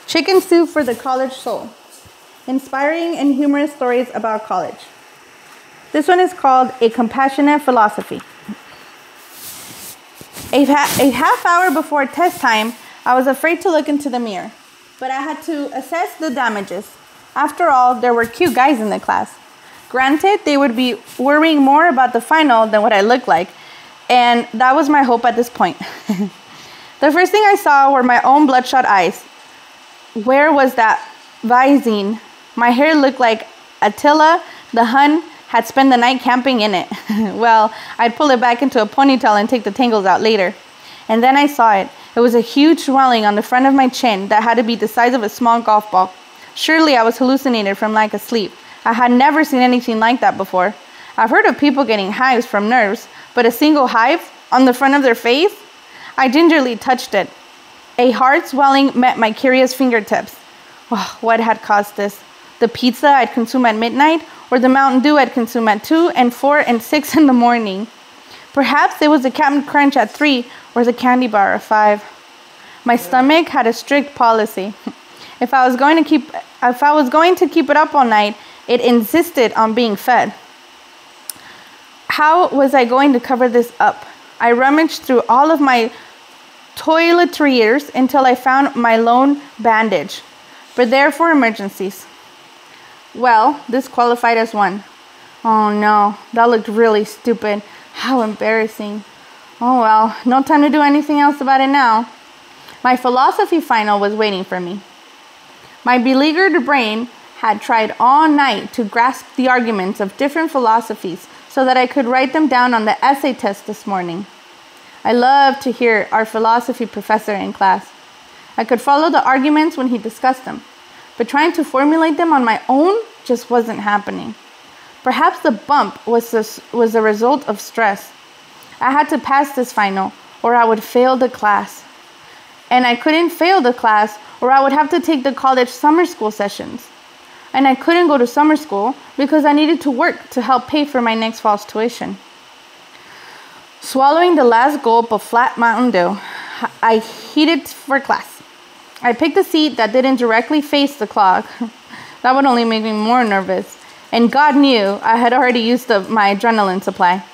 Chicken Soup for the College Soul. Inspiring and humorous stories about college. This one is called A Compassionate Philosophy. A half hour before test time, I was afraid to look into the mirror, but I had to assess the damages. After all, there were cute guys in the class. Granted, they would be worrying more about the final than what I looked like, and that was my hope at this point. The first thing I saw were my own bloodshot eyes. Where was that Visine? My hair looked like Attila the Hun had spent the night camping in it. Well, I'd pull it back into a ponytail and take the tangles out later. And then I saw it. It was a huge swelling on the front of my chin that had to be the size of a small golf ball. Surely I was hallucinated from lack of sleep. I had never seen anything like that before. I've heard of people getting hives from nerves, but a single hive on the front of their face? I gingerly touched it. A hard swelling met my curious fingertips. Oh, what had caused this? The pizza I'd consume at midnight, or the Mountain Dew I'd consume at 2 and 4 and 6 in the morning? Perhaps it was the Captain Crunch at 3 or the candy bar at 5. My stomach had a strict policy. If I was going to keep it up all night, it insisted on being fed. How was I going to cover this up? I rummaged through all of my toiletries until I found my lone bandage, but there for emergencies. Well, this qualified as one. Oh no, that looked really stupid. How embarrassing. Oh well, no time to do anything else about it now. My philosophy final was waiting for me. My beleaguered brain had tried all night to grasp the arguments of different philosophies so that I could write them down on the essay test this morning. I loved to hear our philosophy professor in class. I could follow the arguments when he discussed them, but trying to formulate them on my own just wasn't happening. Perhaps the bump was a result of stress. I had to pass this final, or I would fail the class. And I couldn't fail the class, or I would have to take the college summer school sessions. And I couldn't go to summer school because I needed to work to help pay for my next fall's tuition. Swallowing the last gulp of flat Mountain Dew, I headed for class. I picked a seat that didn't directly face the clock. That would only make me more nervous. And God knew I had already used my adrenaline supply.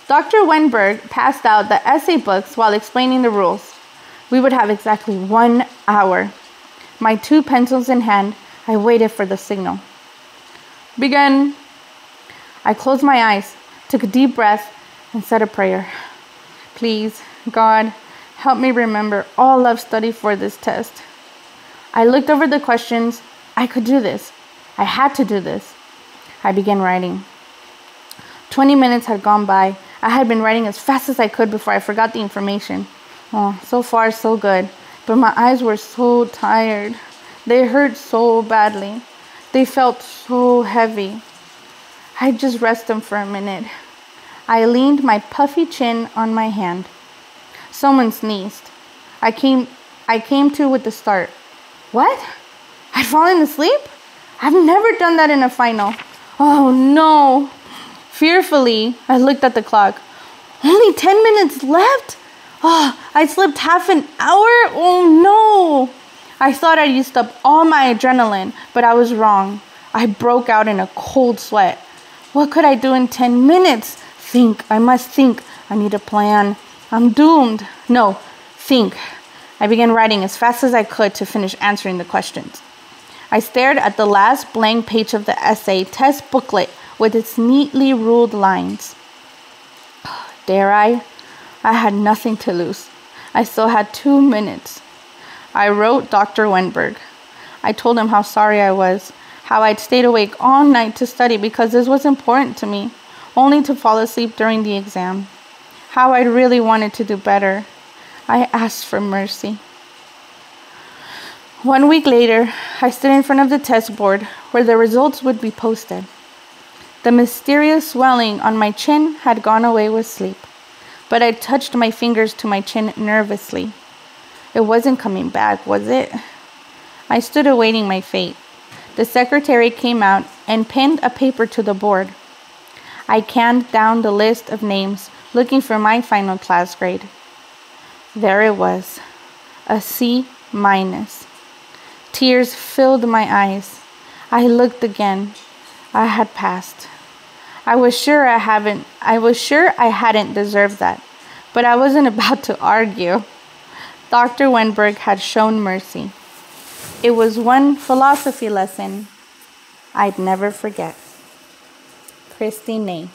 Dr. Wenberg passed out the essay books while explaining the rules. We would have exactly 1 hour. My 2 pencils in hand, I waited for the signal. Begin. I closed my eyes, took a deep breath, and said a prayer. Please, God, help me remember all I've studied for this test. I looked over the questions. I could do this. I had to do this. I began writing. 20 minutes had gone by. I had been writing as fast as I could before I forgot the information. Oh, so far so good. But my eyes were so tired. They hurt so badly. They felt so heavy. I'd just rest them for a minute. I leaned my puffy chin on my hand. Someone sneezed. I came to with a start. What? I'd fallen asleep? I've never done that in a final. Oh no. Fearfully, I looked at the clock. Only 10 minutes left? Oh, I slept half an hour? Oh no. I thought I'd used up all my adrenaline, but I was wrong. I broke out in a cold sweat. What could I do in 10 minutes? I must think. I need a plan. I'm doomed. No, think. I began writing as fast as I could to finish answering the questions. I stared at the last blank page of the essay test booklet with its neatly ruled lines. Dare I? I had nothing to lose. I still had 2 minutes. I wrote Dr. Wenberg. I told him how sorry I was, how I'd stayed awake all night to study because this was important to me, only to fall asleep during the exam. How I really wanted to do better. I asked for mercy. 1 week later, I stood in front of the test board where the results would be posted. The mysterious swelling on my chin had gone away with sleep, but I touched my fingers to my chin nervously. It wasn't coming back, was it? I stood awaiting my fate. The secretary came out and pinned a paper to the board. I canned down the list of names, looking for my final class grade. There it was, a C-. Tears filled my eyes. I looked again. I had passed. I was sure I hadn't deserved that, but I wasn't about to argue. Dr. Wenberg had shown mercy. It was one philosophy lesson I'd never forget. Christy Nay.